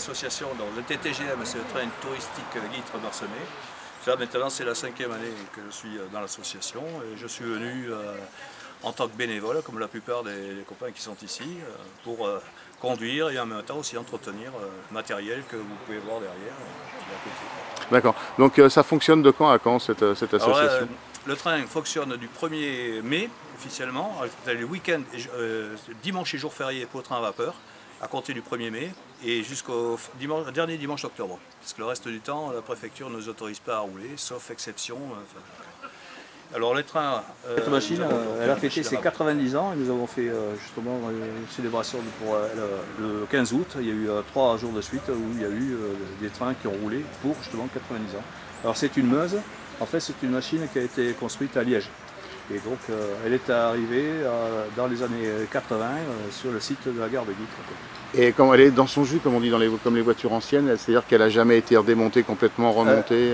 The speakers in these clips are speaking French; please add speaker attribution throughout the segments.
Speaker 1: l'association, le TTGM, c'est le train touristique Guîtres Marcenais. Là maintenant c'est la 5e année que je suis dans l'association et je suis venu en tant que bénévole, comme la plupart des copains qui sont ici, pour conduire et en même temps aussi entretenir le matériel que vous pouvez voir derrière, qui est à côté.
Speaker 2: D'accord. Donc ça fonctionne de quand à quand cette association?
Speaker 1: Alors, le train fonctionne du 1er mai officiellement, le week-end, dimanche et jour férié pour le train à vapeur, à compter du 1er mai et jusqu'au dernier dimanche d'octobre. Parce que le reste du temps, la préfecture ne nous autorise pas à rouler, sauf exception. Alors les trains...
Speaker 3: Cette machine, elle a fêté ses 90 ans et nous avons fait justement une célébration pour le 15 août. Il y a eu 3 jours de suite où il y a eu des trains qui ont roulé pour justement 90 ans. Alors c'est une Meuse, en fait c'est une machine qui a été construite à Liège. Et donc elle est arrivée dans les années 80 sur le site de la gare de Guîtres.
Speaker 2: Et quand elle est dans son jus, comme on dit comme les voitures anciennes, c'est-à-dire qu'elle n'a jamais été redémontée complètement, remontée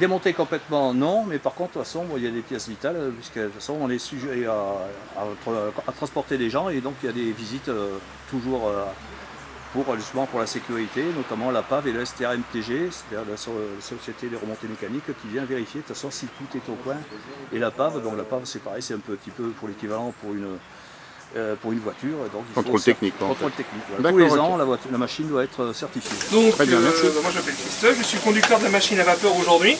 Speaker 3: Démontée complètement non, mais par contre de toute façon il y a des pièces vitales, puisque de toute façon on est sujet à transporter des gens et donc il y a des visites toujours justement pour la sécurité, notamment la PAV et le STRMTG, c'est-à-dire la Société des remontées mécaniques qui vient vérifier de toute façon si tout est au point. Et la PAV, donc la PAV c'est pareil, c'est un petit peu pour l'équivalent pour une voiture. Donc il
Speaker 2: contrôle technique.
Speaker 3: Contrôle technique. Voilà. Tous les ans, la machine doit être certifiée.
Speaker 4: Donc, moi je m'appelle Christophe, je suis conducteur de la machine à vapeur aujourd'hui.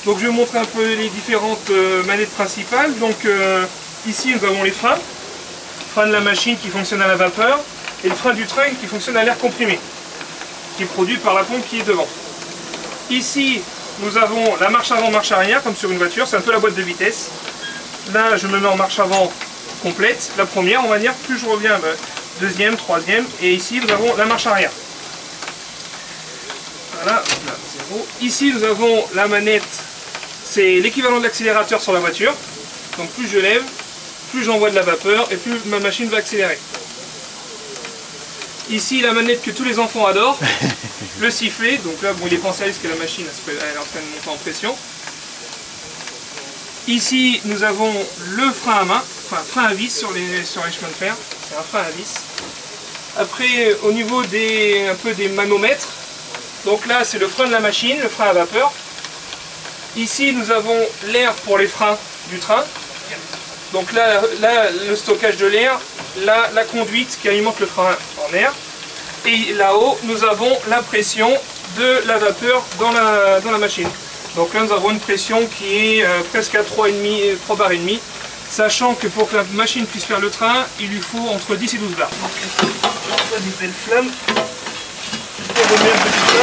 Speaker 4: Donc je vais vous montrer un peu les différentes manettes principales. Donc ici nous avons les freins de la machine qui fonctionne à la vapeur et le frein du train qui fonctionne à l'air comprimé, qui est produit par la pompe qui est devant. Ici nous avons la marche avant, marche arrière, comme sur une voiture, c'est un peu la boîte de vitesse. Là je me mets en marche avant complète, la première on va dire, plus je reviens, deuxième, troisième, et ici nous avons la marche arrière. Voilà, là, 0. Ici nous avons la manette, c'est l'équivalent de l'accélérateur sur la voiture, donc plus je lève, plus j'envoie de la vapeur et plus ma machine va accélérer. Ici la manette que tous les enfants adorent, le sifflet, donc là bon, il est pensé à parce que la machine elle est en train de monter en pression. Ici nous avons le frein à main, enfin frein à vis sur les chemins de fer, c'est un frein à vis. Après au niveau un peu des manomètres, donc là c'est le frein de la machine, le frein à vapeur. Ici nous avons l'air pour les freins du train. Donc là le stockage de l'air, là la conduite qui alimente le frein en air. Et là-haut nous avons la pression de la vapeur dans la machine. Donc là nous avons une pression qui est presque à 3 bars et demi, sachant que pour que la machine puisse faire le train, il lui faut entre 10 et 12 bars. Donc il faut des belles flammes pour remettre un petit peu.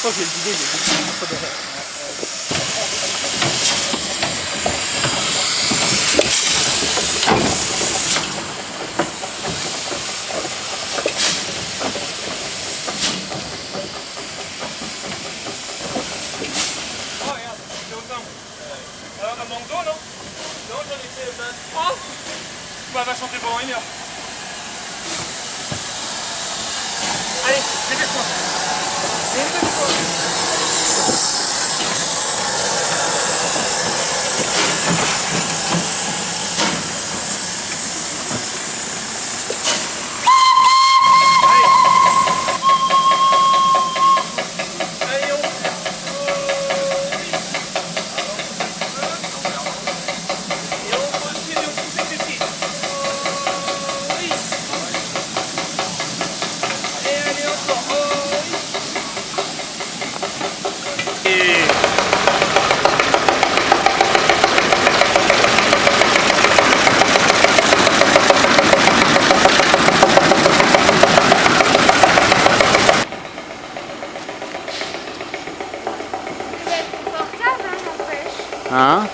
Speaker 4: Oh, j'ai le vidé, un manque d'eau, non? Non, j'en ai fait 23. Bah, va chanter pendant 1 heure. Allez, dépêche-toi.
Speaker 2: Hein?